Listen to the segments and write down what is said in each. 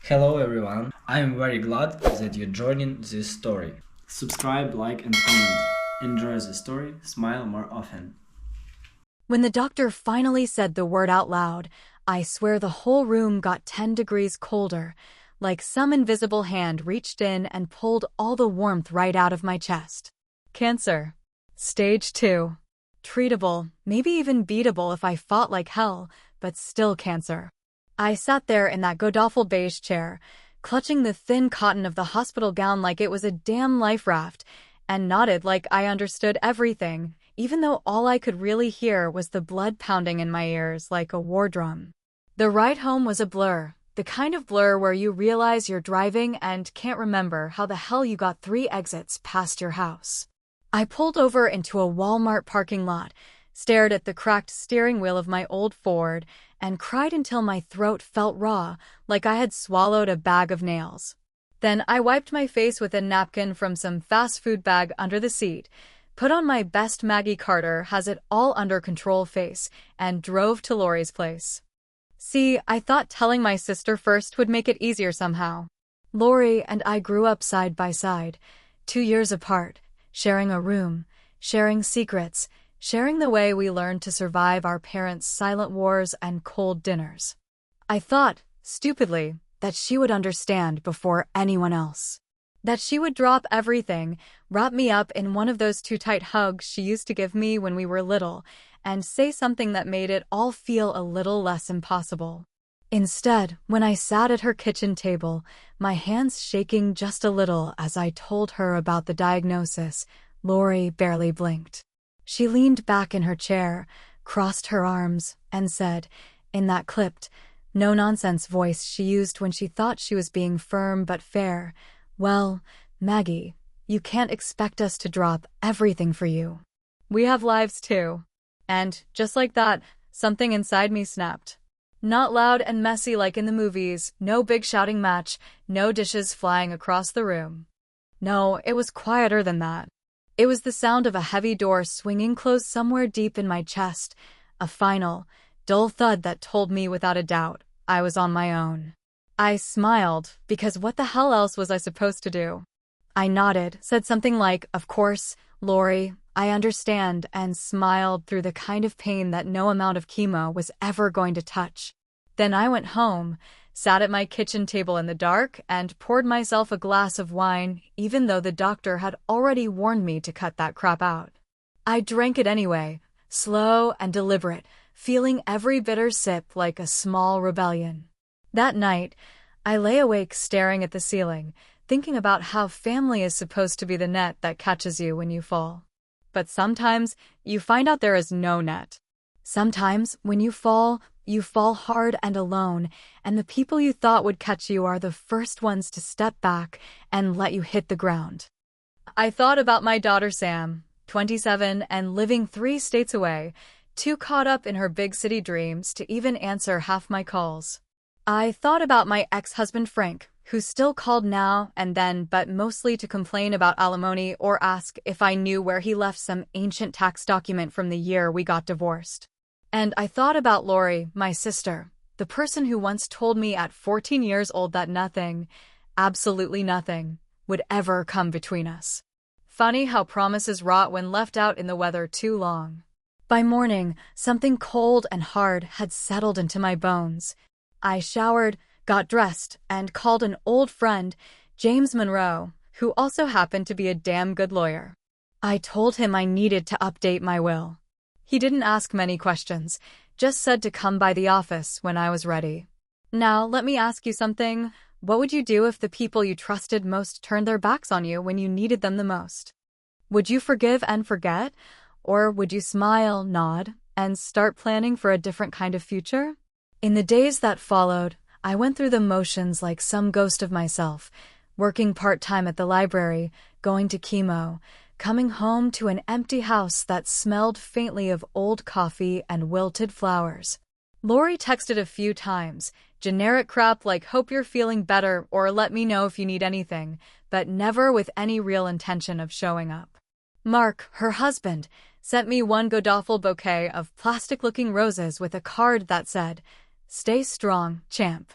Hello everyone, I'm very glad that you're joining this story. Subscribe, like and comment. Enjoy the story, smile more often. When the doctor finally said the word out loud, I swear the whole room got 10 degrees colder, like some invisible hand reached in and pulled all the warmth right out of my chest. Cancer. Stage 2. Treatable, maybe even beatable if I fought like hell, but still cancer. I sat there in that godawful beige chair, clutching the thin cotton of the hospital gown like it was a damn life raft, and nodded like I understood everything, even though all I could really hear was the blood pounding in my ears like a war drum. The ride home was a blur, the kind of blur where you realize you're driving and can't remember how the hell you got 3 exits past your house. I pulled over into a Walmart parking lot, stared at the cracked steering wheel of my old Ford, and cried until my throat felt raw, like I had swallowed a bag of nails. Then I wiped my face with a napkin from some fast food bag under the seat, put on my best Maggie Carter has it all under control face, and drove to Lori's place. See, I thought telling my sister first would make it easier somehow. Lori and I grew up side by side, 2 years apart, sharing a room, sharing secrets, sharing the way we learned to survive our parents' silent wars and cold dinners. I thought, stupidly, that she would understand before anyone else. That she would drop everything, wrap me up in one of those too tight hugs she used to give me when we were little, and say something that made it all feel a little less impossible. Instead, when I sat at her kitchen table, my hands shaking just a little as I told her about the diagnosis, Lori barely blinked. She leaned back in her chair, crossed her arms, and said, in that clipped, no-nonsense voice she used when she thought she was being firm but fair, "Well, Maggie, you can't expect us to drop everything for you. We have lives too." And, just like that, something inside me snapped. Not loud and messy like in the movies, no big shouting match, no dishes flying across the room. No, it was quieter than that. It was the sound of a heavy door swinging closed somewhere deep in my chest, a final, dull thud that told me without a doubt I was on my own. I smiled, because what the hell else was I supposed to do? I nodded, said something like, "Of course, Lori, I understand," and smiled through the kind of pain that no amount of chemo was ever going to touch. Then I went home, sat at my kitchen table in the dark, and poured myself a glass of wine, even though the doctor had already warned me to cut that crap out. I drank it anyway, slow and deliberate, feeling every bitter sip like a small rebellion. That night, I lay awake staring at the ceiling, thinking about how family is supposed to be the net that catches you when you fall. But sometimes, you find out there is no net. Sometimes, when you fall hard and alone, and the people you thought would catch you are the first ones to step back and let you hit the ground. I thought about my daughter Sam, 27 and living 3 states away, too caught up in her big city dreams to even answer half my calls. I thought about my ex-husband Frank, who still called now and then but mostly to complain about alimony or ask if I knew where he left some ancient tax document from the year we got divorced. And I thought about Lori, my sister, the person who once told me at 14 years old that nothing, absolutely nothing, would ever come between us. Funny how promises rot when left out in the weather too long. By morning, something cold and hard had settled into my bones. I showered, got dressed, and called an old friend, James Monroe, who also happened to be a damn good lawyer. I told him I needed to update my will. He didn't ask many questions, just said to come by the office when I was ready. Now, let me ask you something. What would you do if the people you trusted most turned their backs on you when you needed them the most? Would you forgive and forget? Or would you smile, nod, and start planning for a different kind of future? In the days that followed, I went through the motions like some ghost of myself, working part-time at the library, going to chemo, coming home to an empty house that smelled faintly of old coffee and wilted flowers. Lori texted a few times, generic crap like "hope you're feeling better" or "let me know if you need anything," but never with any real intention of showing up. Mark, her husband, sent me one godawful bouquet of plastic-looking roses with a card that said, "Stay strong, champ."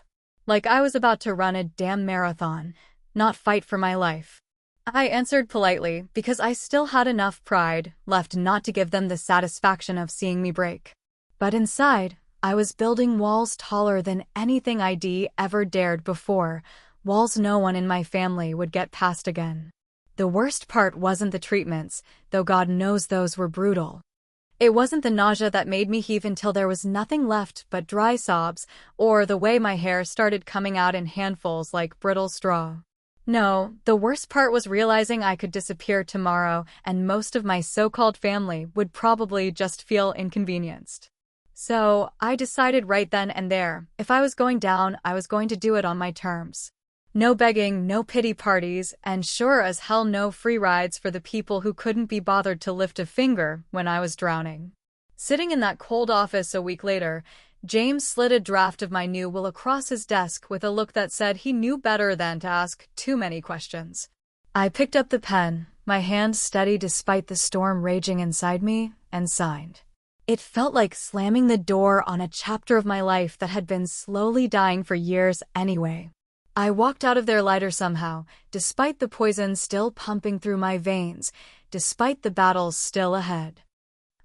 like I was about to run a damn marathon, not fight for my life. I answered politely because I still had enough pride left not to give them the satisfaction of seeing me break. But inside, I was building walls taller than anything I'd ever dared before, walls no one in my family would get past again. The worst part wasn't the treatments, though God knows those were brutal. It wasn't the nausea that made me heave until there was nothing left but dry sobs, or the way my hair started coming out in handfuls like brittle straw. No, the worst part was realizing I could disappear tomorrow and most of my so-called family would probably just feel inconvenienced. So, I decided right then and there, if I was going down, I was going to do it on my terms. No begging, no pity parties, and sure as hell no free rides for the people who couldn't be bothered to lift a finger when I was drowning. Sitting in that cold office a week later, James slid a draft of my new will across his desk with a look that said he knew better than to ask too many questions. I picked up the pen, my hand steady despite the storm raging inside me, and signed. It felt like slamming the door on a chapter of my life that had been slowly dying for years anyway. I walked out of there lighter somehow, despite the poison still pumping through my veins, despite the battles still ahead.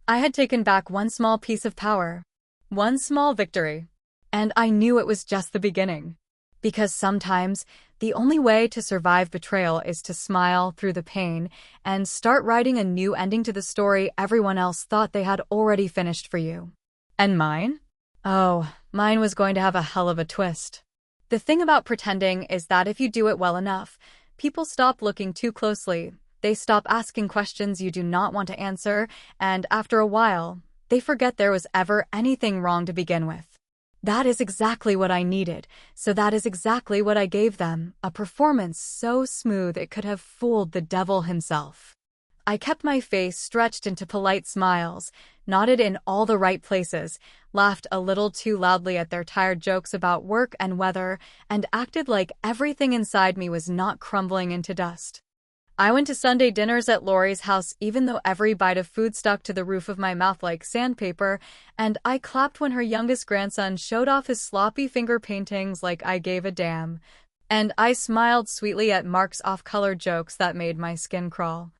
I had taken back one small piece of power. One small victory. And I knew it was just the beginning. Because sometimes, the only way to survive betrayal is to smile through the pain and start writing a new ending to the story everyone else thought they had already finished for you. And mine? Oh, mine was going to have a hell of a twist. The thing about pretending is that if you do it well enough, people stop looking too closely, they stop asking questions you do not want to answer, and after a while, they forget there was ever anything wrong to begin with. That is exactly what I needed, so that is exactly what I gave them, a performance so smooth it could have fooled the devil himself. I kept my face stretched into polite smiles, nodded in all the right places, laughed a little too loudly at their tired jokes about work and weather, and acted like everything inside me was not crumbling into dust. I went to Sunday dinners at Lori's house even though every bite of food stuck to the roof of my mouth like sandpaper, and I clapped when her youngest grandson showed off his sloppy finger paintings like I gave a damn. And I smiled sweetly at Mark's off-color jokes that made my skin crawl.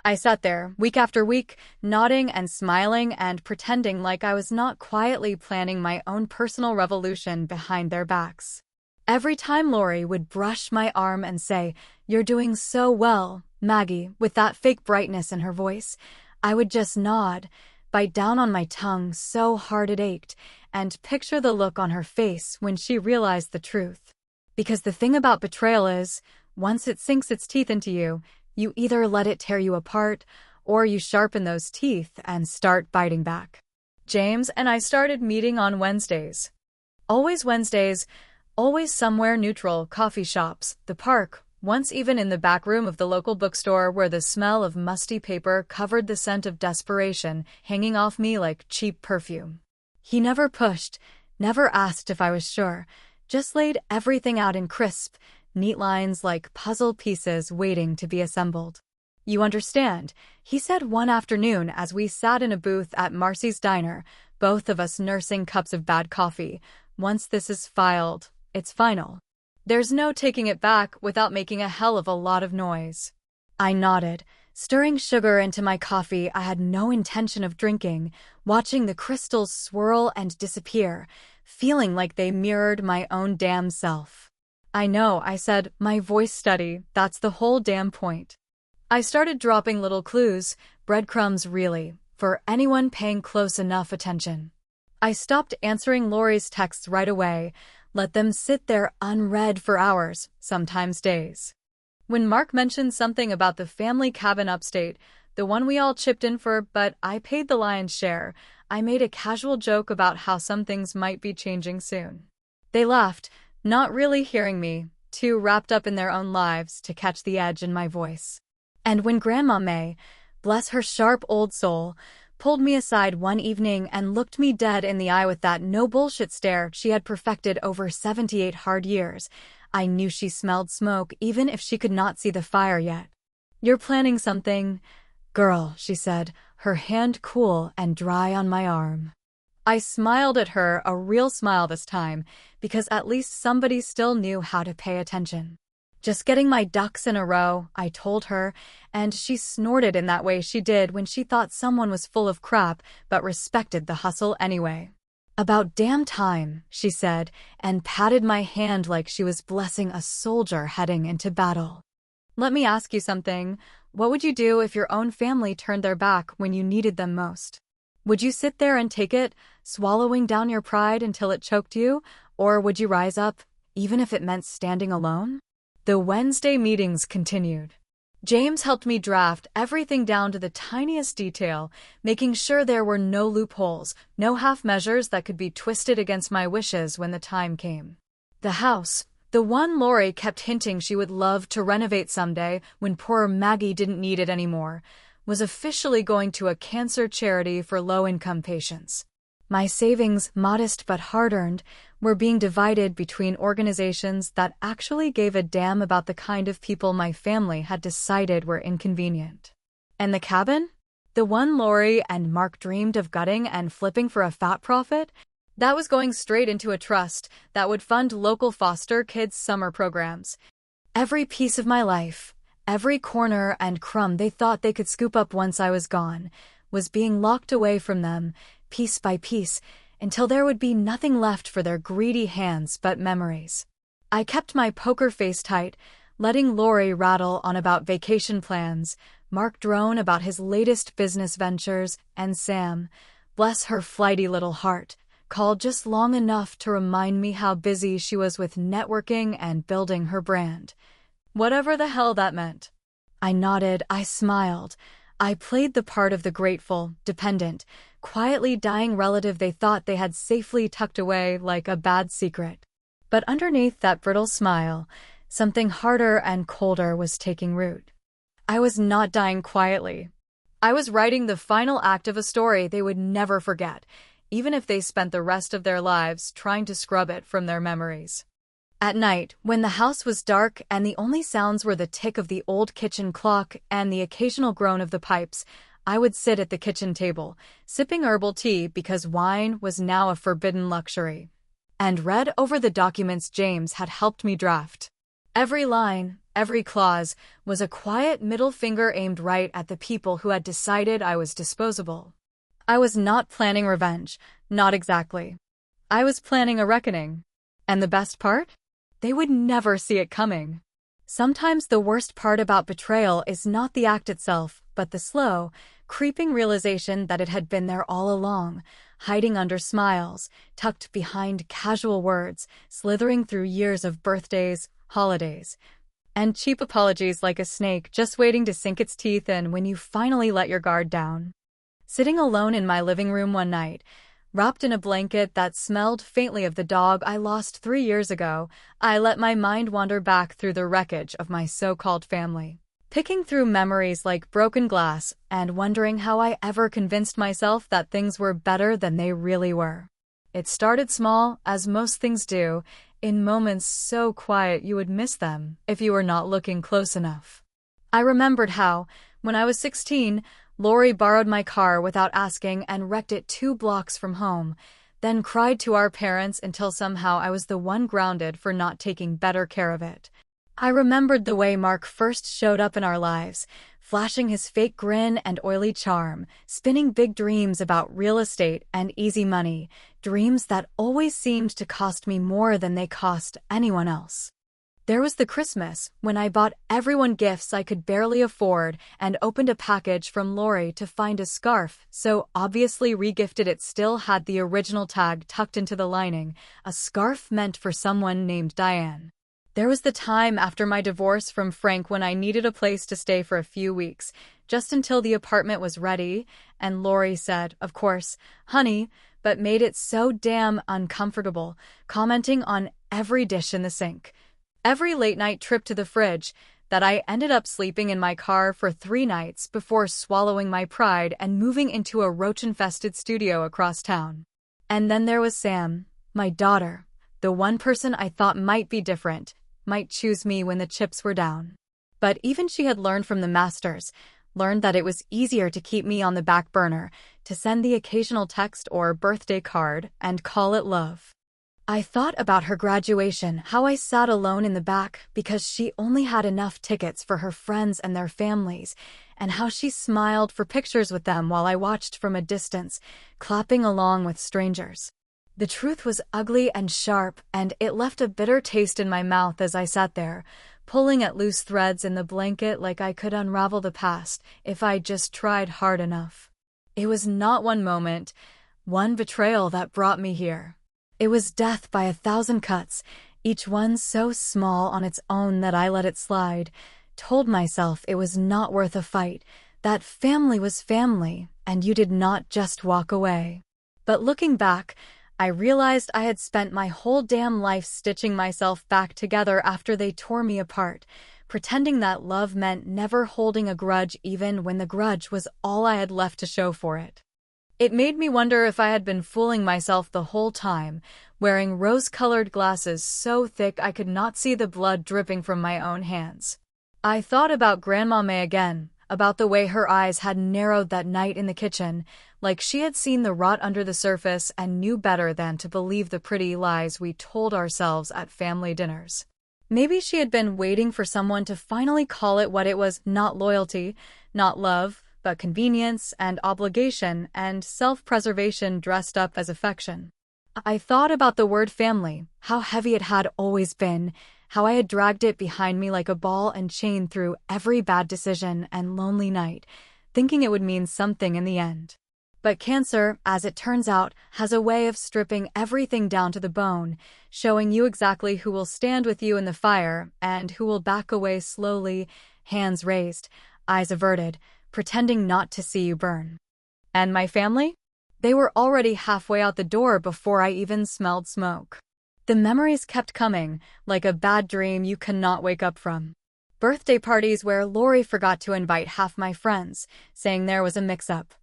I sat there, week after week, nodding and smiling and pretending like I was not quietly planning my own personal revolution behind their backs. Every time Lori would brush my arm and say, "You're doing so well, Maggie," with that fake brightness in her voice, I would just nod, bite down on my tongue so hard it ached, and picture the look on her face when she realized the truth. Because the thing about betrayal is, once it sinks its teeth into you, you either let it tear you apart, or you sharpen those teeth and start biting back. James and I started meeting on Wednesdays. Always Wednesdays, always somewhere neutral, coffee shops, the park, once even in the back room of the local bookstore where the smell of musty paper covered the scent of desperation hanging off me like cheap perfume. He never pushed, never asked if I was sure, just laid everything out in crisp, neat lines like puzzle pieces waiting to be assembled. "You understand," he said one afternoon as we sat in a booth at Marcy's Diner, both of us nursing cups of bad coffee. "Once this is filed, it's final. There's no taking it back without making a hell of a lot of noise." I nodded, stirring sugar into my coffee I had no intention of drinking, watching the crystals swirl and disappear, feeling like they mirrored my own damn self. "I know," I said, my voice steady, "that's the whole damn point." I started dropping little clues, breadcrumbs really, for anyone paying close enough attention. I stopped answering Lori's texts right away, let them sit there unread for hours, sometimes days. When Mark mentioned something about the family cabin upstate, the one we all chipped in for but I paid the lion's share, I made a casual joke about how some things might be changing soon. They laughed, not really hearing me, too wrapped up in their own lives to catch the edge in my voice. And when Grandma May, bless her sharp old soul, pulled me aside one evening and looked me dead in the eye with that no-bullshit stare she had perfected over 78 hard years, I knew she smelled smoke even if she could not see the fire yet. "You're planning something, girl," she said, her hand cool and dry on my arm. I smiled at her, a real smile this time, because at least somebody still knew how to pay attention. Just getting my ducks in a row, I told her, and she snorted in that way she did when she thought someone was full of crap but respected the hustle anyway. About damn time, she said, and patted my hand like she was blessing a soldier heading into battle. Let me ask you something. What would you do if your own family turned their back when you needed them most? Would you sit there and take it, swallowing down your pride until it choked you, or would you rise up, even if it meant standing alone? The Wednesday meetings continued. James helped me draft everything down to the tiniest detail, making sure there were no loopholes, no half measures that could be twisted against my wishes when the time came. The house, the one Lori kept hinting she would love to renovate someday when poor Maggie didn't need it anymore, was officially going to a cancer charity for low-income patients. My savings, modest but hard-earned, were being divided between organizations that actually gave a damn about the kind of people my family had decided were inconvenient. And the cabin? The one Lori and Mark dreamed of gutting and flipping for a fat profit? That was going straight into a trust that would fund local foster kids' summer programs. Every piece of my life, every corner and crumb they thought they could scoop up once I was gone, was being locked away from them, piece by piece, until there would be nothing left for their greedy hands but memories. I kept my poker face tight, letting Lori rattle on about vacation plans, Mark drone about his latest business ventures, and Sam, bless her flighty little heart, called just long enough to remind me how busy she was with networking and building her brand. Whatever the hell that meant. I nodded, I smiled. I played the part of the grateful, dependent, quietly dying relative they thought they had safely tucked away like a bad secret. But underneath that brittle smile, something harder and colder was taking root. I was not dying quietly. I was writing the final act of a story they would never forget, even if they spent the rest of their lives trying to scrub it from their memories. At night, when the house was dark and the only sounds were the tick of the old kitchen clock and the occasional groan of the pipes, I would sit at the kitchen table, sipping herbal tea because wine was now a forbidden luxury, and read over the documents James had helped me draft. Every line, every clause, was a quiet middle finger aimed right at the people who had decided I was disposable. I was not planning revenge, not exactly. I was planning a reckoning. And the best part? They would never see it coming. Sometimes the worst part about betrayal is not the act itself, but the slow, creeping realization that it had been there all along, hiding under smiles, tucked behind casual words, slithering through years of birthdays, holidays, and cheap apologies like a snake just waiting to sink its teeth in when you finally let your guard down. Sitting alone in my living room one night, wrapped in a blanket that smelled faintly of the dog I lost 3 years ago, I let my mind wander back through the wreckage of my so-called family, picking through memories like broken glass and wondering how I ever convinced myself that things were better than they really were. It started small, as most things do, in moments so quiet you would miss them if you were not looking close enough. I remembered how, when I was 16, Lori borrowed my car without asking and wrecked it 2 blocks from home, then cried to our parents until somehow I was the one grounded for not taking better care of it. I remembered the way Mark first showed up in our lives, flashing his fake grin and oily charm, spinning big dreams about real estate and easy money, dreams that always seemed to cost me more than they cost anyone else. There was the Christmas, when I bought everyone gifts I could barely afford and opened a package from Lori to find a scarf so obviously regifted it still had the original tag tucked into the lining, a scarf meant for someone named Diane. There was the time after my divorce from Frank when I needed a place to stay for a few weeks, just until the apartment was ready, and Lori said, of course, honey, but made it so damn uncomfortable, commenting on every dish in the sink. Every late-night trip to the fridge, that I ended up sleeping in my car for 3 nights before swallowing my pride and moving into a roach-infested studio across town. And then there was Sam, my daughter, the one person I thought might be different, might choose me when the chips were down. But even she had learned from the masters, learned that it was easier to keep me on the back burner, to send the occasional text or birthday card and call it love. I thought about her graduation, how I sat alone in the back because she only had enough tickets for her friends and their families, and how she smiled for pictures with them while I watched from a distance, clapping along with strangers. The truth was ugly and sharp, and it left a bitter taste in my mouth as I sat there, pulling at loose threads in the blanket like I could unravel the past if I just tried hard enough. It was not one moment, one betrayal that brought me here. It was death by 1,000 cuts, each one so small on its own that I let it slide, told myself it was not worth a fight, that family was family, and you did not just walk away. But looking back, I realized I had spent my whole damn life stitching myself back together after they tore me apart, pretending that love meant never holding a grudge even when the grudge was all I had left to show for it. It made me wonder if I had been fooling myself the whole time, wearing rose-colored glasses so thick I could not see the blood dripping from my own hands. I thought about Grandma May again, about the way her eyes had narrowed that night in the kitchen, like she had seen the rot under the surface and knew better than to believe the pretty lies we told ourselves at family dinners. Maybe she had been waiting for someone to finally call it what it was, not loyalty, not love, but convenience and obligation and self-preservation dressed up as affection. I thought about the word family, how heavy it had always been, how I had dragged it behind me like a ball and chain through every bad decision and lonely night, thinking it would mean something in the end. But cancer, as it turns out, has a way of stripping everything down to the bone, showing you exactly who will stand with you in the fire and who will back away slowly, hands raised, eyes averted, pretending not to see you burn. And my family? They were already halfway out the door before I even smelled smoke. The memories kept coming, like a bad dream you cannot wake up from. Birthday parties where Lori forgot to invite half my friends, saying there was a mix-up.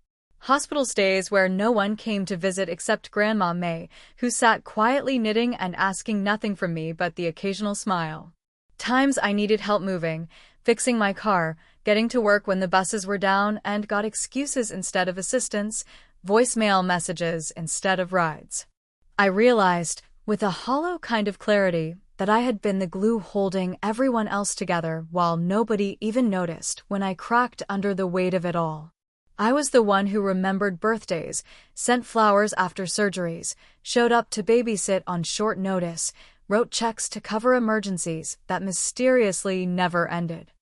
Hospital stays where no one came to visit except Grandma May, who sat quietly knitting and asking nothing from me but the occasional smile. Times I needed help moving, fixing my car, getting to work when the buses were down and got excuses instead of assistance, voicemail messages instead of rides. I realized, with a hollow kind of clarity, that I had been the glue holding everyone else together while nobody even noticed when I cracked under the weight of it all. I was the one who remembered birthdays, sent flowers after surgeries, showed up to babysit on short notice, wrote checks to cover emergencies that mysteriously never ended.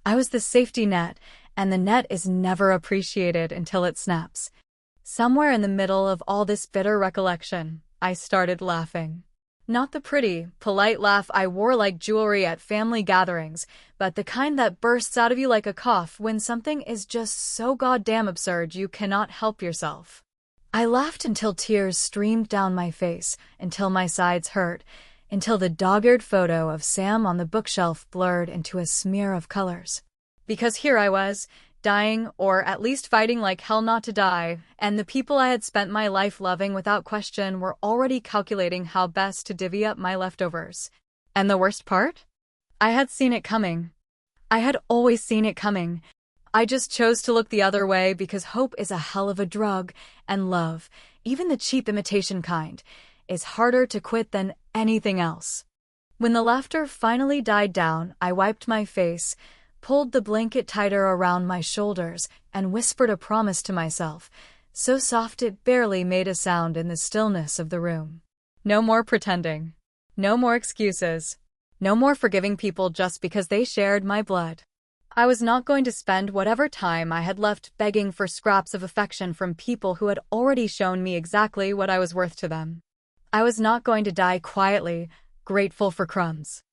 I was the safety net, and the net is never appreciated until it snaps. Somewhere in the middle of all this bitter recollection, I started laughing. Not the pretty, polite laugh I wore like jewelry at family gatherings, but the kind that bursts out of you like a cough when something is just so goddamn absurd you cannot help yourself. I laughed until tears streamed down my face, until my sides hurt, until the dog-eared photo of Sam on the bookshelf blurred into a smear of colors. Because here I was, dying, or at least fighting like hell not to die, and the people I had spent my life loving without question were already calculating how best to divvy up my leftovers. And the worst part? I had seen it coming. I had always seen it coming. I just chose to look the other way because hope is a hell of a drug, and love, even the cheap imitation kind, is harder to quit than anything else. When the laughter finally died down, I wiped my face, pulled the blanket tighter around my shoulders, and whispered a promise to myself, so soft it barely made a sound in the stillness of the room. No more pretending. No more excuses. No more forgiving people just because they shared my blood. I was not going to spend whatever time I had left begging for scraps of affection from people who had already shown me exactly what I was worth to them. I was not going to die quietly, grateful for crumbs.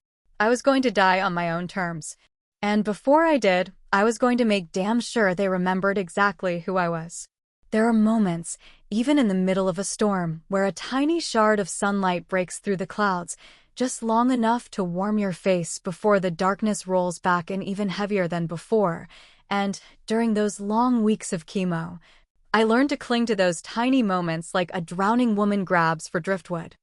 I was going to die on my own terms. And before I did, I was going to make damn sure they remembered exactly who I was. There are moments, even in the middle of a storm, where a tiny shard of sunlight breaks through the clouds, just long enough to warm your face before the darkness rolls back in even heavier than before. And during those long weeks of chemo, I learned to cling to those tiny moments like a drowning woman grabs for driftwood.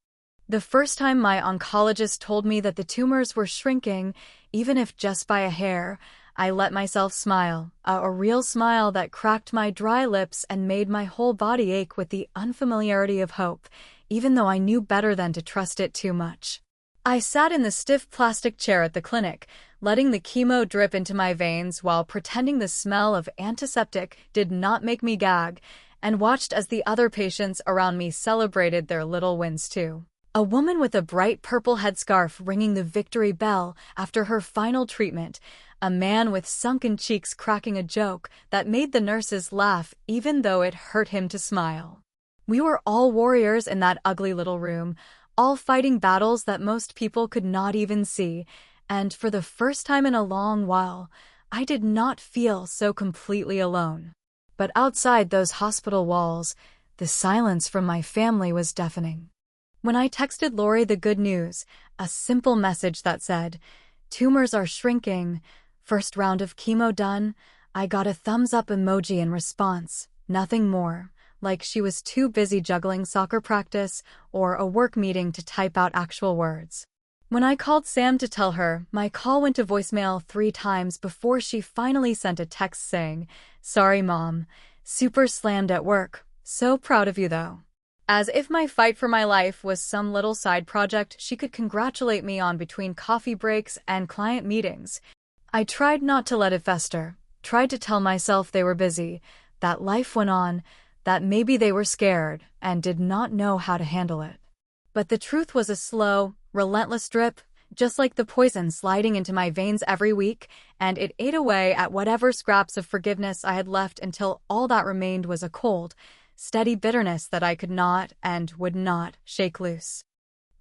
The first time my oncologist told me that the tumors were shrinking, even if just by a hair, I let myself smile, a real smile that cracked my dry lips and made my whole body ache with the unfamiliarity of hope, even though I knew better than to trust it too much. I sat in the stiff plastic chair at the clinic, letting the chemo drip into my veins while pretending the smell of antiseptic did not make me gag, and watched as the other patients around me celebrated their little wins too. A woman with a bright purple headscarf ringing the victory bell after her final treatment, a man with sunken cheeks cracking a joke that made the nurses laugh even though it hurt him to smile. We were all warriors in that ugly little room, all fighting battles that most people could not even see, and for the first time in a long while, I did not feel so completely alone. But outside those hospital walls, the silence from my family was deafening. When I texted Lori the good news, a simple message that said, "Tumors are shrinking, first round of chemo done," I got a thumbs up emoji in response, nothing more, like she was too busy juggling soccer practice or a work meeting to type out actual words. When I called Sam to tell her, my call went to voicemail 3 times before she finally sent a text saying, "Sorry, Mom. Super slammed at work. So proud of you, though." As if my fight for my life was some little side project she could congratulate me on between coffee breaks and client meetings. I tried not to let it fester, tried to tell myself they were busy, that life went on, that maybe they were scared and did not know how to handle it. But the truth was a slow, relentless drip, just like the poison sliding into my veins every week, and it ate away at whatever scraps of forgiveness I had left until all that remained was a cold, steady bitterness that I could not and would not shake loose.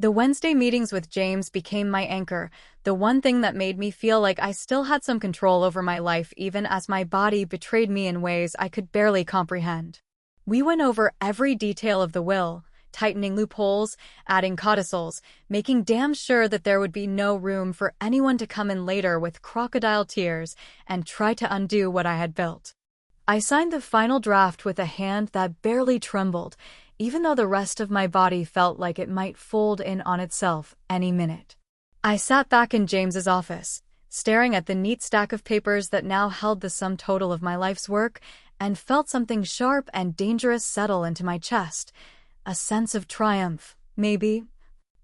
The Wednesday meetings with James became my anchor, the one thing that made me feel like I still had some control over my life even as my body betrayed me in ways I could barely comprehend. We went over every detail of the will, tightening loopholes, adding codicils, making damn sure that there would be no room for anyone to come in later with crocodile tears and try to undo what I had built. I signed the final draft with a hand that barely trembled, even though the rest of my body felt like it might fold in on itself any minute. I sat back in James's office, staring at the neat stack of papers that now held the sum total of my life's work, and felt something sharp and dangerous settle into my chest. A sense of triumph, maybe.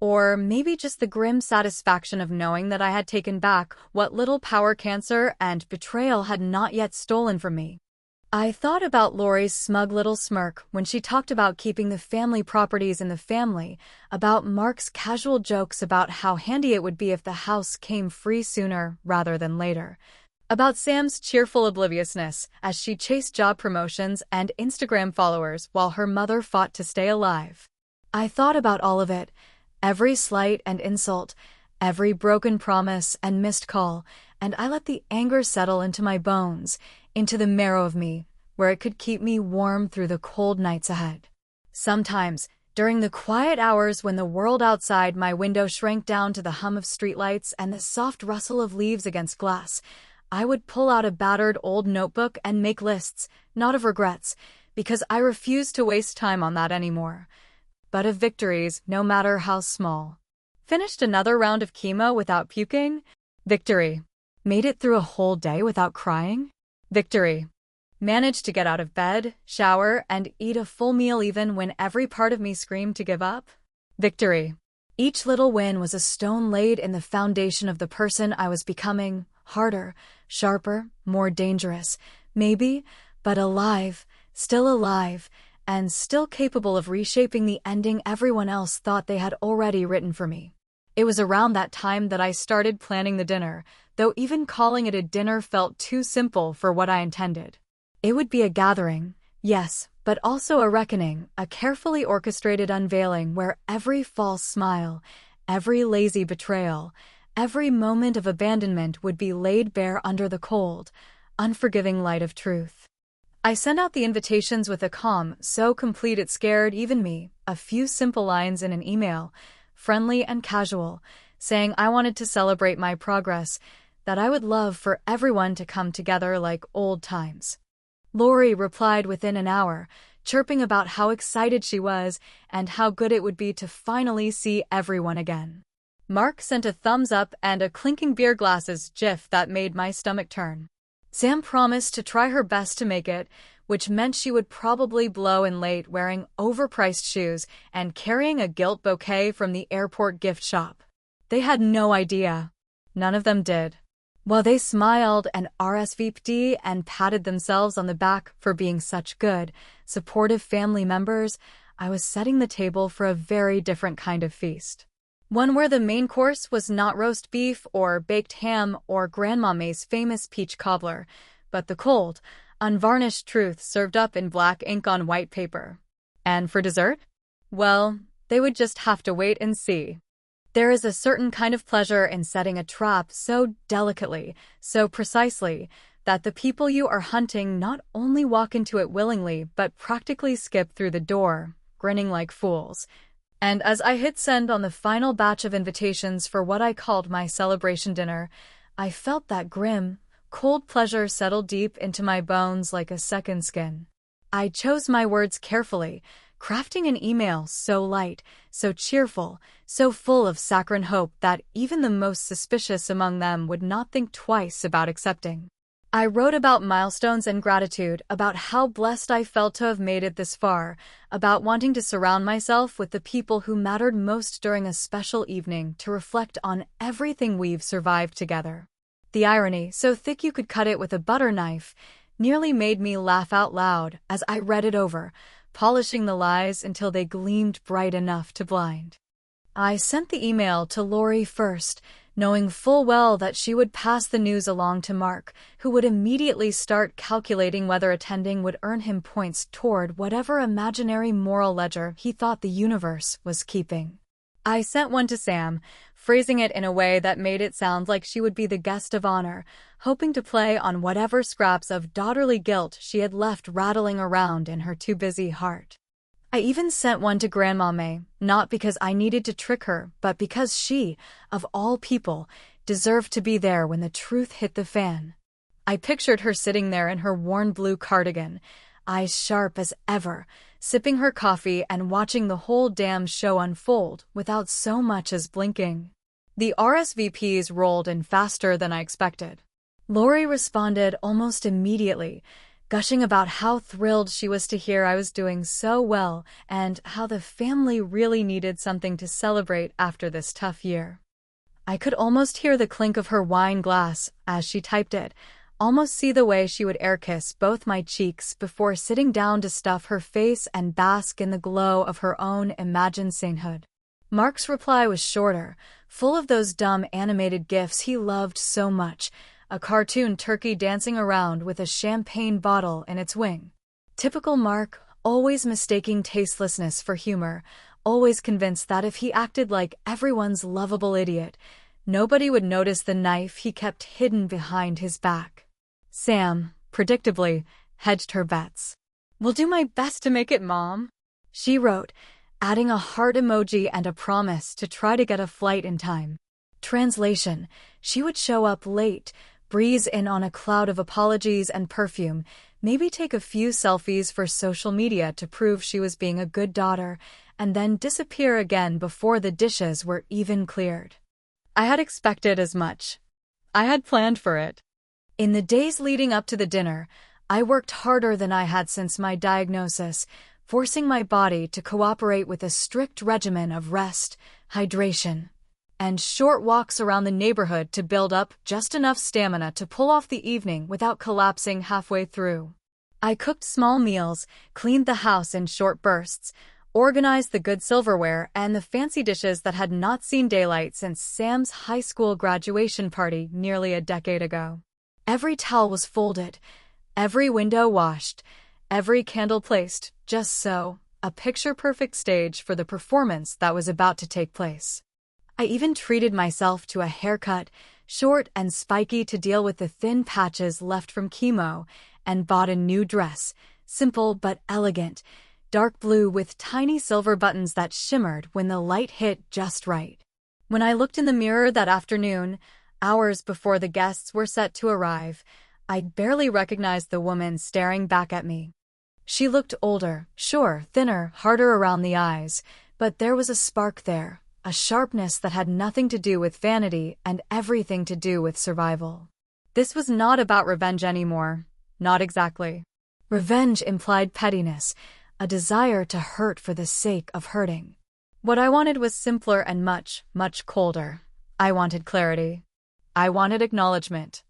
Or maybe just the grim satisfaction of knowing that I had taken back what little power cancer and betrayal had not yet stolen from me. I thought about Lori's smug little smirk when she talked about keeping the family properties in the family, about Mark's casual jokes about how handy it would be if the house came free sooner rather than later, about Sam's cheerful obliviousness as she chased job promotions and Instagram followers while her mother fought to stay alive. I thought about all of it, every slight and insult, every broken promise and missed call, and I let the anger settle into my bones, into the marrow of me, where it could keep me warm through the cold nights ahead. Sometimes, during the quiet hours when the world outside my window shrank down to the hum of streetlights and the soft rustle of leaves against glass, I would pull out a battered old notebook and make lists, not of regrets, because I refused to waste time on that anymore, but of victories, no matter how small. Finished another round of chemo without puking? Victory. Made it through a whole day without crying? Victory. Managed to get out of bed, shower, and eat a full meal even when every part of me screamed to give up? Victory. Each little win was a stone laid in the foundation of the person I was becoming, harder, sharper, more dangerous, maybe, but alive, and still capable of reshaping the ending everyone else thought they had already written for me. It was around that time that I started planning the dinner, though even calling it a dinner felt too simple for what I intended. It would be a gathering, yes, but also a reckoning, a carefully orchestrated unveiling where every false smile, every lazy betrayal, every moment of abandonment would be laid bare under the cold, unforgiving light of truth. I sent out the invitations with a calm so complete it scared even me, a few simple lines in an email, friendly and casual, saying I wanted to celebrate my progress, that I would love for everyone to come together like old times. Lori replied within an hour, chirping about how excited she was and how good it would be to finally see everyone again. Mark sent a thumbs up and a clinking beer glasses gif that made my stomach turn. Sam promised to try her best to make it, which meant she would probably blow in late wearing overpriced shoes and carrying a guilt bouquet from the airport gift shop. They had no idea. None of them did. While they smiled and RSVP'd and patted themselves on the back for being such good, supportive family members, I was setting the table for a very different kind of feast. One where the main course was not roast beef or baked ham or Grandma May's famous peach cobbler, but the cold, unvarnished truth served up in black ink on white paper. And for dessert? Well, they would just have to wait and see. There is a certain kind of pleasure in setting a trap so delicately, so precisely, that the people you are hunting not only walk into it willingly but practically skip through the door, grinning like fools. And as I hit send on the final batch of invitations for what I called my celebration dinner, I felt that grim, cold pleasure settle deep into my bones like a second skin. I chose my words carefully, crafting an email so light, so cheerful, so full of saccharine hope that even the most suspicious among them would not think twice about accepting. I wrote about milestones and gratitude, about how blessed I felt to have made it this far, about wanting to surround myself with the people who mattered most during a special evening to reflect on everything we've survived together. The irony, so thick you could cut it with a butter knife, nearly made me laugh out loud as I read it over, polishing the lies until they gleamed bright enough to blind. I sent the email to Lori first, knowing full well that she would pass the news along to Mark, who would immediately start calculating whether attending would earn him points toward whatever imaginary moral ledger he thought the universe was keeping. I sent one to Sam, phrasing it in a way that made it sound like she would be the guest of honor, hoping to play on whatever scraps of daughterly guilt she had left rattling around in her too-busy heart. I even sent one to Grandma May, not because I needed to trick her, but because she, of all people, deserved to be there when the truth hit the fan. I pictured her sitting there in her worn blue cardigan, eyes sharp as ever, sipping her coffee and watching the whole damn show unfold without so much as blinking. The RSVPs rolled in faster than I expected. Lori responded almost immediately, gushing about how thrilled she was to hear I was doing so well and how the family really needed something to celebrate after this tough year. I could almost hear the clink of her wine glass as she typed it, almost see the way she would air kiss both my cheeks before sitting down to stuff her face and bask in the glow of her own imagined sainthood. Mark's reply was shorter, full of those dumb animated gifs he loved so much, a cartoon turkey dancing around with a champagne bottle in its wing. Typical Mark, always mistaking tastelessness for humor, always convinced that if he acted like everyone's lovable idiot, nobody would notice the knife he kept hidden behind his back. Sam, predictably, hedged her bets. "Will do my best to make it, Mom," she wrote, adding a heart emoji and a promise to try to get a flight in time. Translation: she would show up late, breeze in on a cloud of apologies and perfume, maybe take a few selfies for social media to prove she was being a good daughter, and then disappear again before the dishes were even cleared. I had expected as much. I had planned for it. In the days leading up to the dinner, I worked harder than I had since my diagnosis, forcing my body to cooperate with a strict regimen of rest, hydration, and short walks around the neighborhood to build up just enough stamina to pull off the evening without collapsing halfway through. I cooked small meals, cleaned the house in short bursts, organized the good silverware and the fancy dishes that had not seen daylight since Sam's high school graduation party nearly a decade ago. Every towel was folded, every window washed, every candle placed, just so, a picture-perfect stage for the performance that was about to take place. I even treated myself to a haircut, short and spiky to deal with the thin patches left from chemo, and bought a new dress, simple but elegant, dark blue with tiny silver buttons that shimmered when the light hit just right. When I looked in the mirror that afternoon, hours before the guests were set to arrive, I barely recognized the woman staring back at me. She looked older, sure, thinner, harder around the eyes, but there was a spark there, a sharpness that had nothing to do with vanity and everything to do with survival. This was not about revenge anymore. Not exactly. Revenge implied pettiness, a desire to hurt for the sake of hurting. What I wanted was simpler and much, much colder. I wanted clarity. I wanted acknowledgement.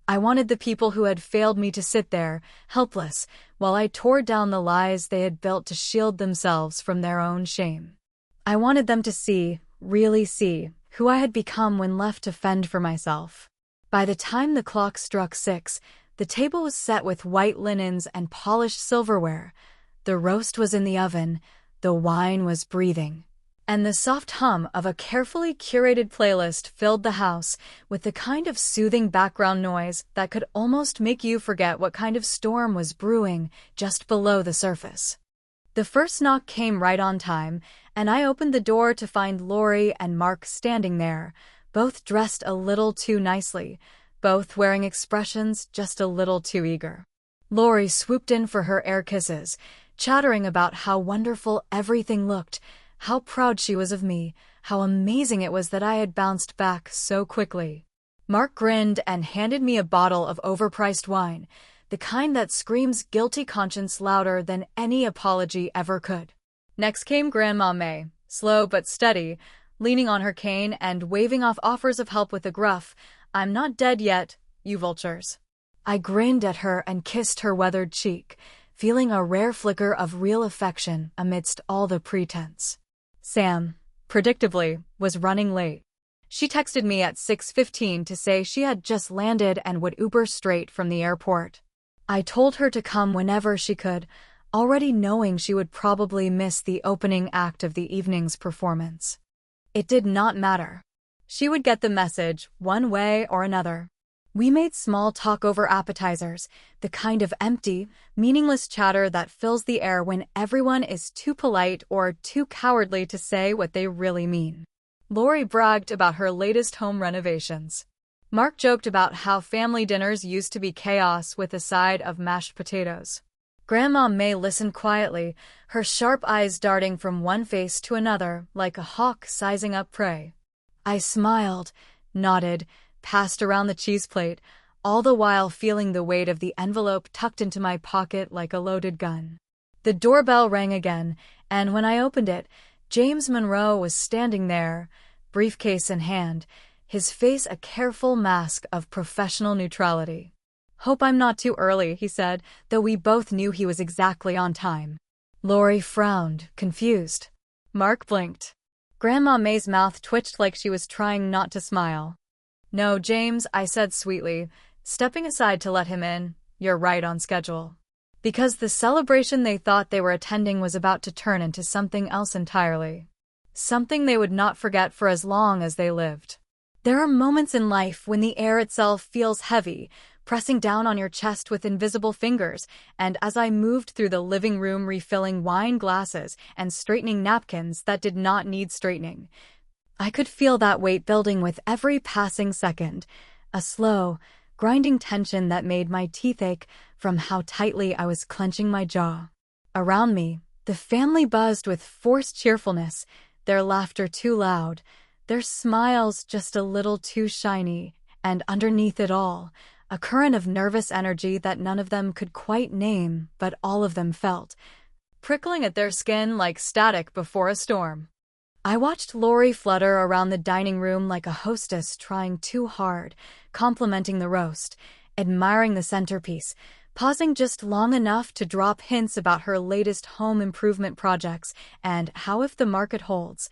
I wanted the people who had failed me to sit there, helpless, while I tore down the lies they had built to shield themselves from their own shame. I wanted them to see, really see, who I had become when left to fend for myself. By the time the clock struck 6, the table was set with white linens and polished silverware. The roast was in the oven, the wine was breathing, and the soft hum of a carefully curated playlist filled the house with the kind of soothing background noise that could almost make you forget what kind of storm was brewing just below the surface. The first knock came right on time, and I opened the door to find Lori and Mark standing there, both dressed a little too nicely, both wearing expressions just a little too eager. Lori swooped in for her air kisses, chattering about how wonderful everything looked, how proud she was of me, how amazing it was that I had bounced back so quickly. Mark grinned and handed me a bottle of overpriced wine, the kind that screams guilty conscience louder than any apology ever could. Next came Grandma May, slow but steady, leaning on her cane and waving off offers of help with a gruff, "I'm not dead yet, you vultures." I grinned at her and kissed her weathered cheek, feeling a rare flicker of real affection amidst all the pretense. Sam, predictably, was running late. She texted me at 6:15 to say she had just landed and would Uber straight from the airport. I told her to come whenever she could, already knowing she would probably miss the opening act of the evening's performance. It did not matter. She would get the message, one way or another. We made small talk over appetizers, the kind of empty, meaningless chatter that fills the air when everyone is too polite or too cowardly to say what they really mean. Lori bragged about her latest home renovations. Mark joked about how family dinners used to be chaos with a side of mashed potatoes. Grandma May listened quietly, her sharp eyes darting from one face to another like a hawk sizing up prey. I smiled, nodded, passed around the cheese plate, all the while feeling the weight of the envelope tucked into my pocket like a loaded gun. The doorbell rang again, and when I opened it, James Monroe was standing there, briefcase in hand, his face a careful mask of professional neutrality. "Hope I'm not too early," he said, though we both knew he was exactly on time. Lori frowned, confused. Mark blinked. Grandma May's mouth twitched like she was trying not to smile. "No, James," I said sweetly, stepping aside to let him in, "you're right on schedule." Because the celebration they thought they were attending was about to turn into something else entirely. Something they would not forget for as long as they lived. There are moments in life when the air itself feels heavy, pressing down on your chest with invisible fingers, and as I moved through the living room refilling wine glasses and straightening napkins that did not need straightening, I could feel that weight building with every passing second, a slow, grinding tension that made my teeth ache from how tightly I was clenching my jaw. Around me, the family buzzed with forced cheerfulness, their laughter too loud, their smiles just a little too shiny, and underneath it all, a current of nervous energy that none of them could quite name, but all of them felt, prickling at their skin like static before a storm. I watched Lori flutter around the dining room like a hostess trying too hard, complimenting the roast, admiring the centerpiece, pausing just long enough to drop hints about her latest home improvement projects and how if the market holds,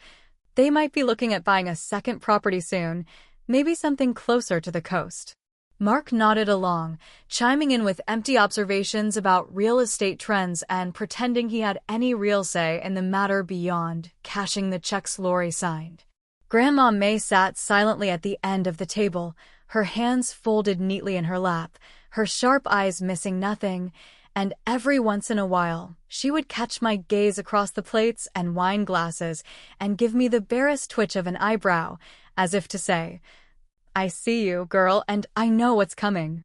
they might be looking at buying a second property soon, maybe something closer to the coast. Mark nodded along, chiming in with empty observations about real estate trends and pretending he had any real say in the matter beyond cashing the checks Lori signed. Grandma May sat silently at the end of the table, her hands folded neatly in her lap, her sharp eyes missing nothing, and every once in a while, she would catch my gaze across the plates and wine glasses and give me the barest twitch of an eyebrow, as if to say, "I see you, girl, and I know what's coming."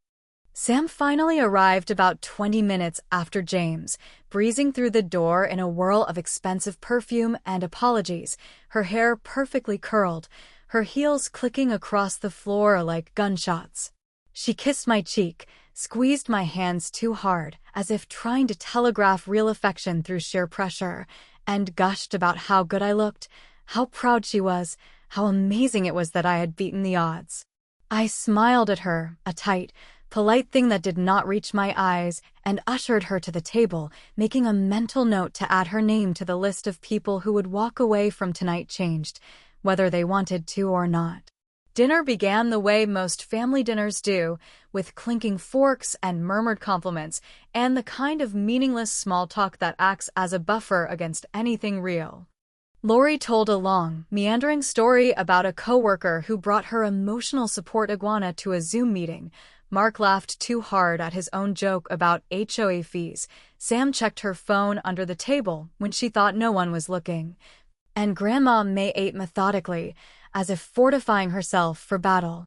Sam finally arrived about 20 minutes after James, breezing through the door in a whirl of expensive perfume and apologies, her hair perfectly curled, her heels clicking across the floor like gunshots. She kissed my cheek, squeezed my hands too hard, as if trying to telegraph real affection through sheer pressure, and gushed about how good I looked, how proud she was, how amazing it was that I had beaten the odds. I smiled at her, a tight, polite thing that did not reach my eyes, and ushered her to the table, making a mental note to add her name to the list of people who would walk away from tonight changed, whether they wanted to or not. Dinner began the way most family dinners do, with clinking forks and murmured compliments, and the kind of meaningless small talk that acts as a buffer against anything real. Lori told a long, meandering story about a coworker who brought her emotional support iguana to a Zoom meeting. Mark laughed too hard at his own joke about HOA fees. Sam checked her phone under the table when she thought no one was looking. And Grandma May ate methodically, as if fortifying herself for battle.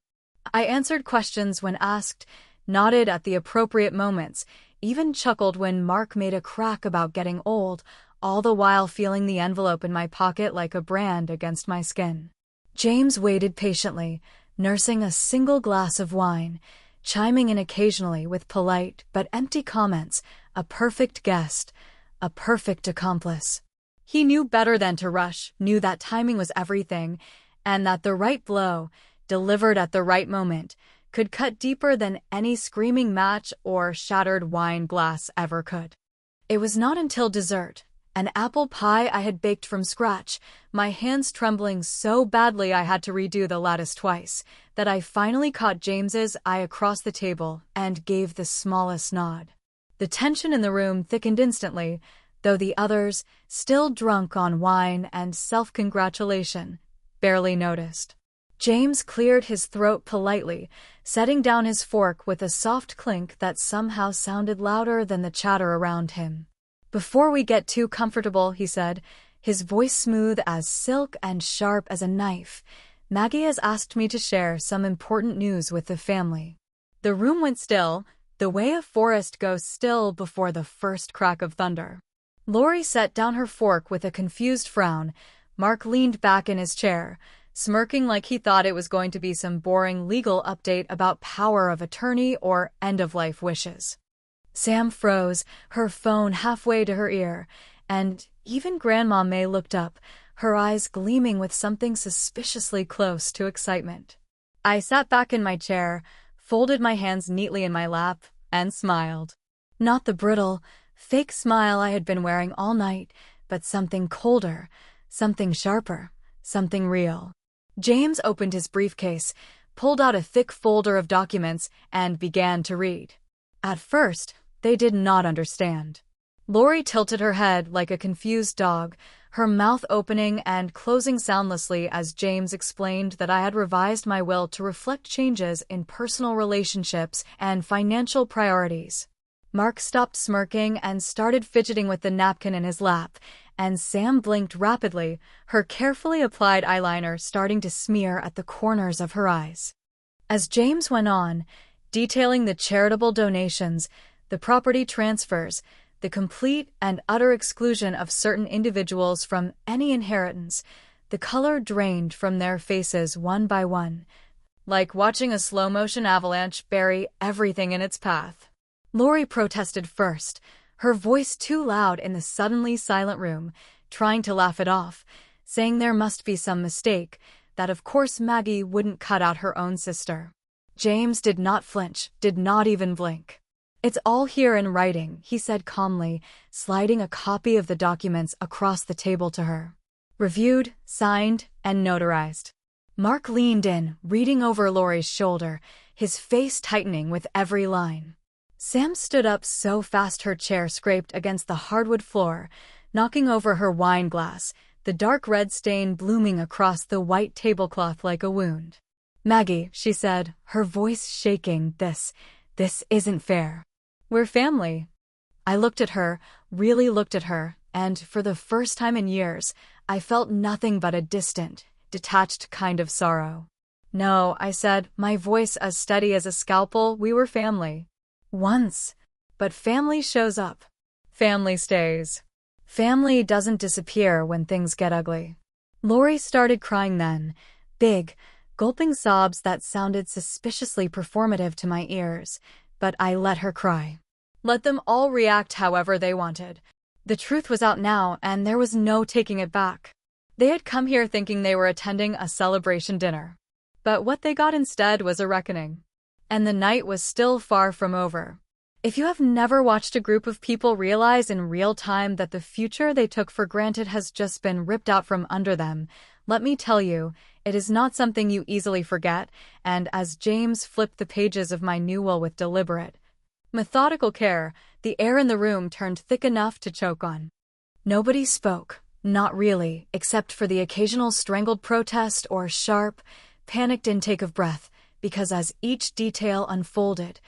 I answered questions when asked, nodded at the appropriate moments, even chuckled when Mark made a crack about getting old, all the while feeling the envelope in my pocket like a brand against my skin. James waited patiently, nursing a single glass of wine, chiming in occasionally with polite but empty comments, a perfect guest, a perfect accomplice. He knew better than to rush, knew that timing was everything, and that the right blow, delivered at the right moment, could cut deeper than any screaming match or shattered wine glass ever could. It was not until dessert, an apple pie I had baked from scratch, my hands trembling so badly I had to redo the lattice twice, that I finally caught James's eye across the table and gave the smallest nod. The tension in the room thickened instantly, though the others, still drunk on wine and self-congratulation, barely noticed. James cleared his throat politely, setting down his fork with a soft clink that somehow sounded louder than the chatter around him. "Before we get too comfortable," he said, his voice smooth as silk and sharp as a knife, "Maggie has asked me to share some important news with the family." The room went still, the way a forest goes still before the first crack of thunder. Lori set down her fork with a confused frown. Mark leaned back in his chair, smirking like he thought it was going to be some boring legal update about power of attorney or end-of-life wishes. Sam froze, her phone halfway to her ear, and even Grandma May looked up, her eyes gleaming with something suspiciously close to excitement. I sat back in my chair, folded my hands neatly in my lap, and smiled. Not the brittle, fake smile I had been wearing all night, but something colder, something sharper, something real. James opened his briefcase, pulled out a thick folder of documents, and began to read. At first, they did not understand. Lori tilted her head like a confused dog, her mouth opening and closing soundlessly as James explained that I had revised my will to reflect changes in personal relationships and financial priorities. Mark stopped smirking and started fidgeting with the napkin in his lap, and Sam blinked rapidly, her carefully applied eyeliner starting to smear at the corners of her eyes. As James went on, detailing the charitable donations, the property transfers, the complete and utter exclusion of certain individuals from any inheritance, the color drained from their faces one by one, like watching a slow-motion avalanche bury everything in its path. Lori protested first, her voice too loud in the suddenly silent room, trying to laugh it off, saying there must be some mistake, that of course Maggie wouldn't cut out her own sister. James did not flinch, did not even blink. "It's all here in writing," he said calmly, sliding a copy of the documents across the table to her. "Reviewed, signed, and notarized." Mark leaned in, reading over Lori's shoulder, his face tightening with every line. Sam stood up so fast her chair scraped against the hardwood floor, knocking over her wine glass, the dark red stain blooming across the white tablecloth like a wound. "Maggie," she said, her voice shaking, this isn't fair. "We're family." I looked at her, really looked at her, and for the first time in years, I felt nothing but a distant, detached kind of sorrow. "No," I said, my voice as steady as a scalpel, "we were family." Once. But family shows up. Family stays. Family doesn't disappear when things get ugly. Lori started crying then, big, gulping sobs that sounded suspiciously performative to my ears, but I let her cry. Let them all react however they wanted. The truth was out now, and there was no taking it back. They had come here thinking they were attending a celebration dinner. But what they got instead was a reckoning. And the night was still far from over. If you have never watched a group of people realize in real time that the future they took for granted has just been ripped out from under them, let me tell you, it is not something you easily forget, and as James flipped the pages of my new will with deliberate, methodical care, the air in the room turned thick enough to choke on. Nobody spoke, not really, except for the occasional strangled protest or sharp, panicked intake of breath, because as each detail unfolded,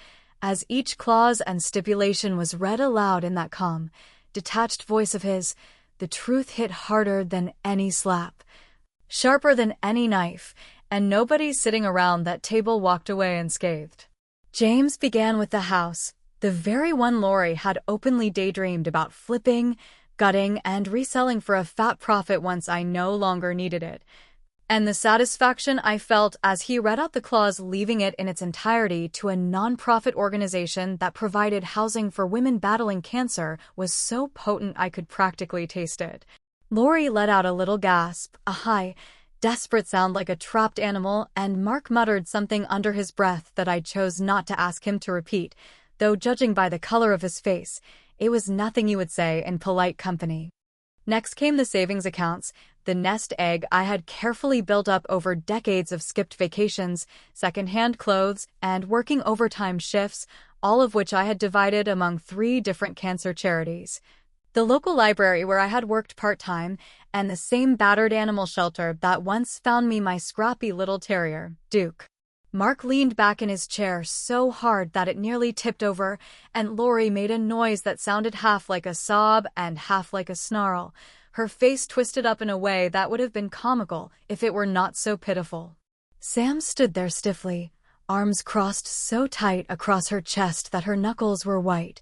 as each clause and stipulation was read aloud in that calm, detached voice of his, the truth hit harder than any slap, sharper than any knife, and nobody sitting around that table walked away unscathed. James began with the house, the very one Lori had openly daydreamed about flipping, gutting, and reselling for a fat profit once I no longer needed it. And the satisfaction I felt as he read out the clause leaving it in its entirety to a non-profit organization that provided housing for women battling cancer was so potent I could practically taste it. Lori let out a little gasp, a high, desperate sound like a trapped animal, and Mark muttered something under his breath that I chose not to ask him to repeat, though judging by the color of his face, it was nothing you would say in polite company. Next came the savings accounts, the nest egg I had carefully built up over decades of skipped vacations, second-hand clothes, and working overtime shifts, all of which I had divided among 3 different cancer charities. The local library where I had worked part-time, and the same battered animal shelter that once found me my scrappy little terrier, Duke. Mark leaned back in his chair so hard that it nearly tipped over, and Lori made a noise that sounded half like a sob and half like a snarl, her face twisted up in a way that would have been comical if it were not so pitiful. Sam stood there stiffly, arms crossed so tight across her chest that her knuckles were white,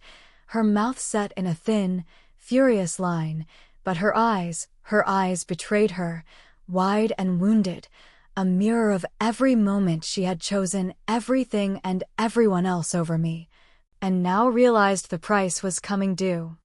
her mouth set in a thin, furious line, but her eyes betrayed her, wide and wounded, a mirror of every moment she had chosen everything and everyone else over me, and now realized the price was coming due.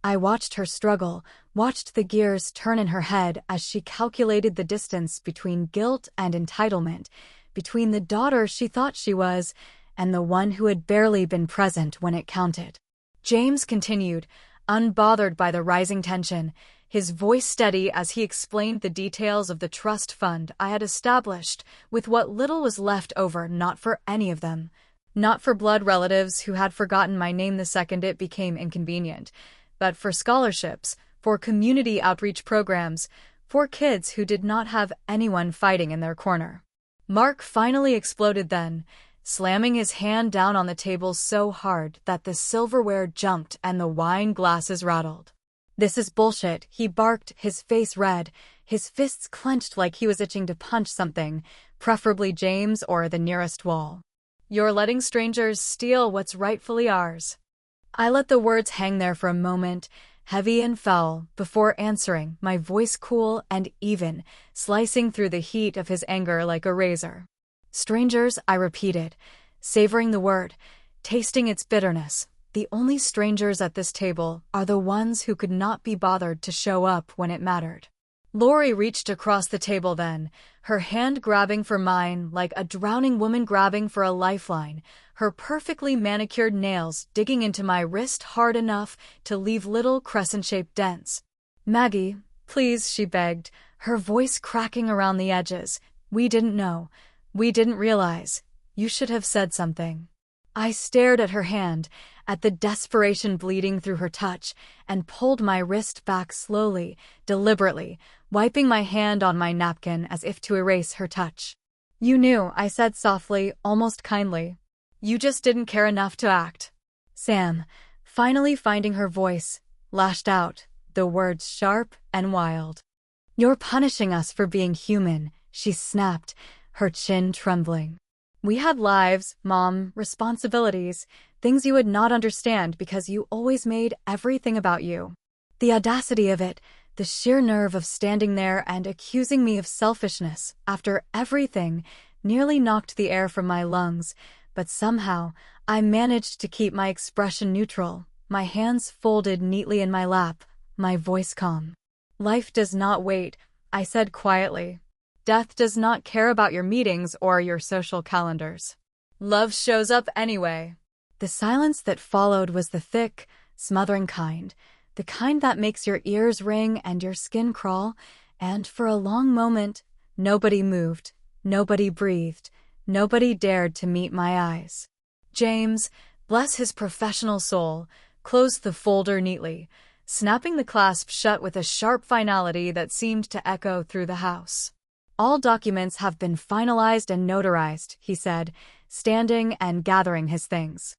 I watched her struggle, watched the gears turn in her head as she calculated the distance between guilt and entitlement, between the daughter she thought she was and the one who had barely been present when it counted. James continued, unbothered by the rising tension, his voice steady as he explained the details of the trust fund I had established with what little was left over, not for any of them. Not for blood relatives who had forgotten my name the second it became inconvenient, but for scholarships, for community outreach programs, for kids who did not have anyone fighting in their corner. Mark finally exploded then, slamming his hand down on the table so hard that the silverware jumped and the wine glasses rattled. "This is bullshit," he barked, his face red, his fists clenched like he was itching to punch something, preferably James or the nearest wall. "You're letting strangers steal what's rightfully ours." I let the words hang there for a moment, heavy and foul, before answering, my voice cool and even, slicing through the heat of his anger like a razor. "Strangers," I repeated, savoring the word, tasting its bitterness. "The only strangers at this table are the ones who could not be bothered to show up when it mattered." Lori reached across the table then, her hand grabbing for mine like a drowning woman grabbing for a lifeline, her perfectly manicured nails digging into my wrist hard enough to leave little crescent-shaped dents. "Maggie, please," she begged, her voice cracking around the edges. "We didn't know. We didn't realize. You should have said something." I stared at her hand, at the desperation bleeding through her touch, and pulled my wrist back slowly, deliberately, wiping my hand on my napkin as if to erase her touch. "You knew," I said softly, almost kindly. "You just didn't care enough to act." Sam, finally finding her voice, lashed out, the words sharp and wild. "You're punishing us for being human," she snapped, her chin trembling. We had lives, Mom, responsibilities, things you would not understand because you always made everything about you. The audacity of it, the sheer nerve of standing there and accusing me of selfishness after everything, nearly knocked the air from my lungs, but somehow I managed to keep my expression neutral, my hands folded neatly in my lap, my voice calm. Life does not wait, I said quietly. Death does not care about your meetings or your social calendars. Love shows up anyway. The silence that followed was the thick, smothering kind, the kind that makes your ears ring and your skin crawl, and for a long moment, nobody moved, nobody breathed, nobody dared to meet my eyes. James, bless his professional soul, closed the folder neatly, snapping the clasp shut with a sharp finality that seemed to echo through the house. All documents have been finalized and notarized, he said, standing and gathering his things.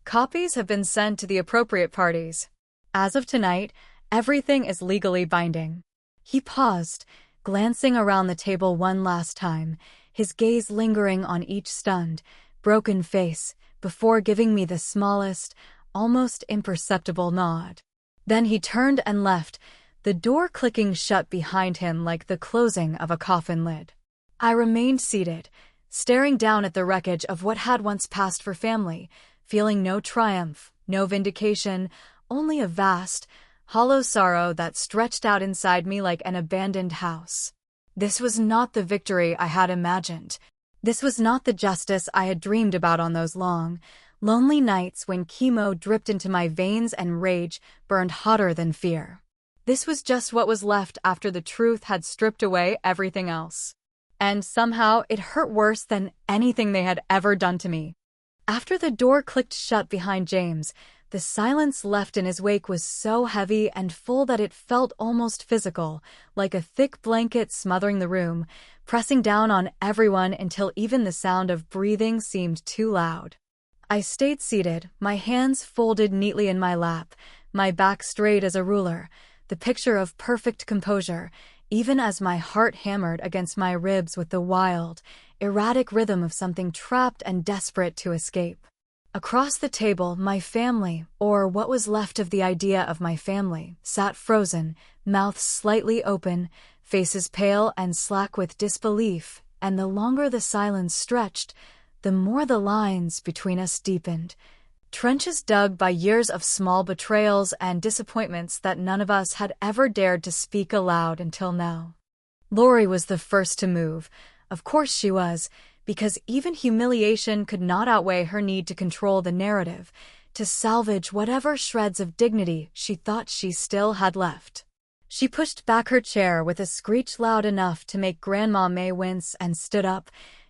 Copies have been sent to the appropriate parties. As of tonight, everything is legally binding. He paused, glancing around the table one last time, his gaze lingering on each stunned, broken face, before giving me the smallest, almost imperceptible nod. Then he turned and left, the door clicking shut behind him like the closing of a coffin lid. I remained seated, staring down at the wreckage of what had once passed for family, feeling no triumph, no vindication, only a vast, hollow sorrow that stretched out inside me like an abandoned house. This was not the victory I had imagined. This was not the justice I had dreamed about on those long, lonely nights when chemo dripped into my veins and rage burned hotter than fear. This was just what was left after the truth had stripped away everything else. And somehow it hurt worse than anything they had ever done to me. After the door clicked shut behind James, the silence left in his wake was so heavy and full that it felt almost physical, like a thick blanket smothering the room, pressing down on everyone until even the sound of breathing seemed too loud. I stayed seated, my hands folded neatly in my lap, my back straight as a ruler, the picture of perfect composure, even as my heart hammered against my ribs with the wild, erratic rhythm of something trapped and desperate to escape. Across the table, my family, or what was left of the idea of my family, sat frozen, mouths slightly open, faces pale and slack with disbelief, and the longer the silence stretched, the more the lines between us deepened. Trenches dug by years of small betrayals and disappointments that none of us had ever dared to speak aloud until now. Lori was the first to move. Of course she was, because even humiliation could not outweigh her need to control the narrative, to salvage whatever shreds of dignity she thought she still had left. She pushed back her chair with a screech loud enough to make Grandma May wince and stood up,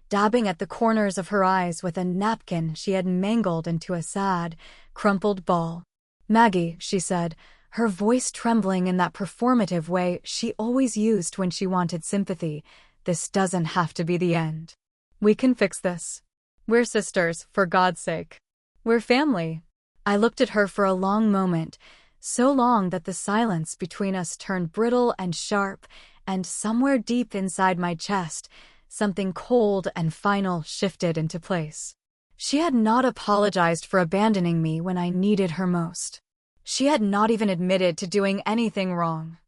dabbing at the corners of her eyes with a napkin she had mangled into a sad, crumpled ball. "Maggie," she said, her voice trembling in that performative way she always used when she wanted sympathy, "this doesn't have to be the end. We can fix this. We're sisters, for God's sake. We're family." I looked at her for a long moment, so long that the silence between us turned brittle and sharp, and somewhere deep inside my chest, something cold and final shifted into place. She had not apologized for abandoning me when I needed her most. She had not even admitted to doing anything wrong.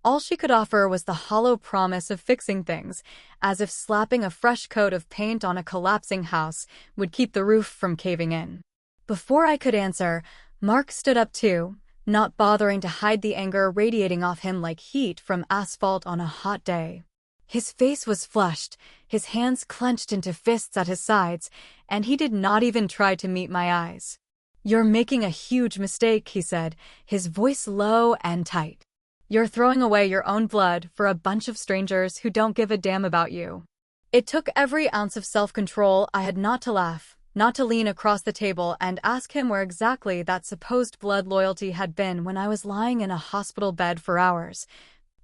All she could offer was the hollow promise of fixing things, as if slapping a fresh coat of paint on a collapsing house would keep the roof from caving in. Before I could answer, Mark stood up too, not bothering to hide the anger radiating off him like heat from asphalt on a hot day. His face was flushed, his hands clenched into fists at his sides, and he did not even try to meet my eyes. "You're making a huge mistake," he said, his voice low and tight. "You're throwing away your own blood for a bunch of strangers who don't give a damn about you." It took every ounce of self-control I had not to laugh, not to lean across the table and ask him where exactly that supposed blood loyalty had been when I was lying in a hospital bed for hours,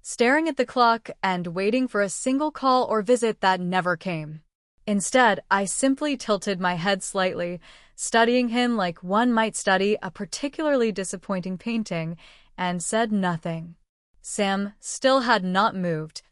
staring at the clock and waiting for a single call or visit that never came. Instead, I simply tilted my head slightly, studying him like one might study a particularly disappointing painting, and said nothing. Sam still had not moved.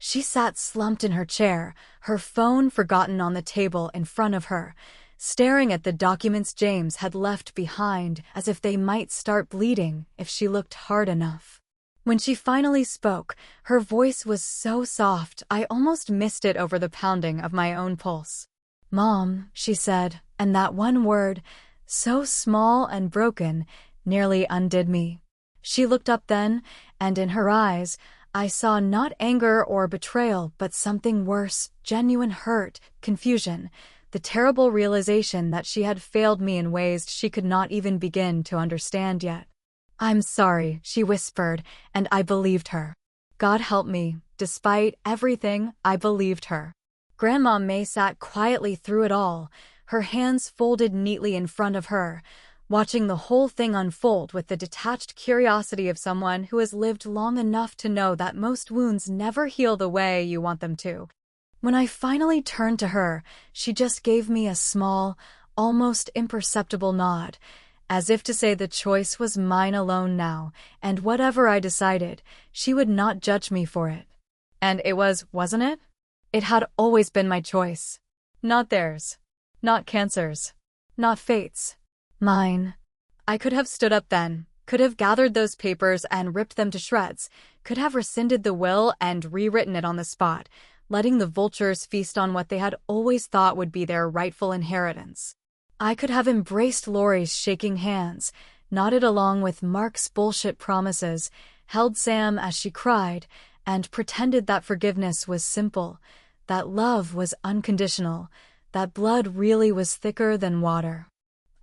She sat slumped in her chair, her phone forgotten on the table in front of her, staring at the documents James had left behind as if they might start bleeding if she looked hard enough. When she finally spoke, her voice was so soft I almost missed it over the pounding of my own pulse. "Mom," she said, and that one word, so small and broken, nearly undid me. She looked up then, and in her eyes, I saw not anger or betrayal, but something worse, genuine hurt, confusion, the terrible realization that she had failed me in ways she could not even begin to understand yet. "I'm sorry," she whispered, and I believed her. God help me, despite everything, I believed her. Grandma May sat quietly through it all, her hands folded neatly in front of her, watching the whole thing unfold with the detached curiosity of someone who has lived long enough to know that most wounds never heal the way you want them to. When I finally turned to her, she just gave me a small, almost imperceptible nod, as if to say the choice was mine alone now, and whatever I decided, she would not judge me for it. And it was, wasn't it? It had always been my choice. Not theirs. Not cancer's. Not fate's. Mine. I could have stood up then, could have gathered those papers and ripped them to shreds, could have rescinded the will and rewritten it on the spot, letting the vultures feast on what they had always thought would be their rightful inheritance. I could have embraced Lori's shaking hands, nodded along with Mark's bullshit promises, held Sam as she cried, and pretended that forgiveness was simple, that love was unconditional, that blood really was thicker than water.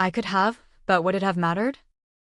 I could have, but would it have mattered?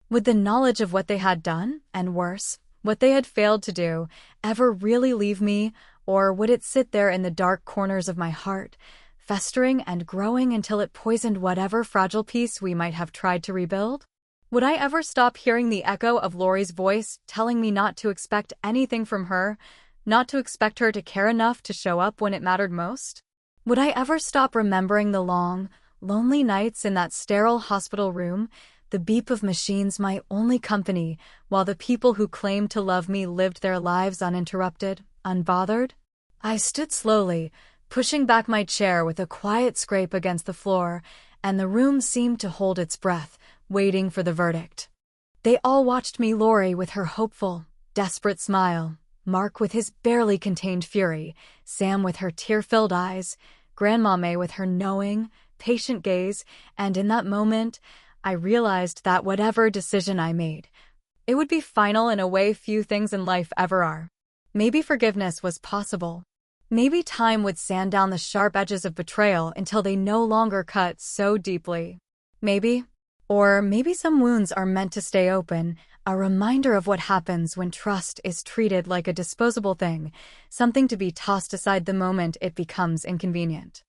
Would the knowledge of what they had done, and worse, what they had failed to do, ever really leave me, or would it sit there in the dark corners of my heart, festering and growing until it poisoned whatever fragile piece we might have tried to rebuild? Would I ever stop hearing the echo of Lori's voice telling me not to expect anything from her, not to expect her to care enough to show up when it mattered most? Would I ever stop remembering the long, lonely nights in that sterile hospital room, the beep of machines my only company, while the people who claimed to love me lived their lives uninterrupted, unbothered? I stood slowly, pushing back my chair with a quiet scrape against the floor, and the room seemed to hold its breath, waiting for the verdict. They all watched me, Lori with her hopeful, desperate smile, Mark with his barely contained fury, Sam with her tear-filled eyes, Grandma May with her knowing, patient gaze, and in that moment, I realized that whatever decision I made, it would be final in a way few things in life ever are. Maybe forgiveness was possible. Maybe time would sand down the sharp edges of betrayal until they no longer cut so deeply. Maybe. Or maybe some wounds are meant to stay open, a reminder of what happens when trust is treated like a disposable thing, something to be tossed aside the moment it becomes inconvenient.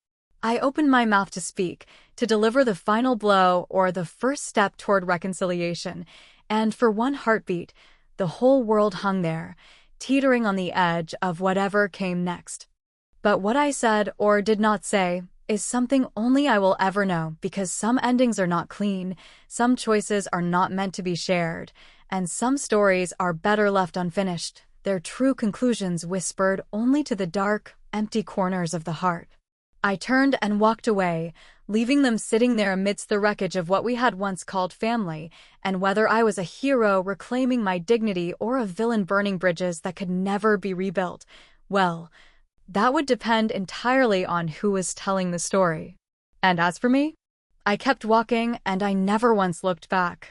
I opened my mouth to speak, to deliver the final blow or the first step toward reconciliation, and for one heartbeat, the whole world hung there, teetering on the edge of whatever came next. But what I said or did not say is something only I will ever know, because some endings are not clean, some choices are not meant to be shared, and some stories are better left unfinished, their true conclusions whispered only to the dark, empty corners of the heart. I turned and walked away, leaving them sitting there amidst the wreckage of what we had once called family, and whether I was a hero reclaiming my dignity or a villain burning bridges that could never be rebuilt, well, that would depend entirely on who was telling the story. And as for me, I kept walking and I never once looked back.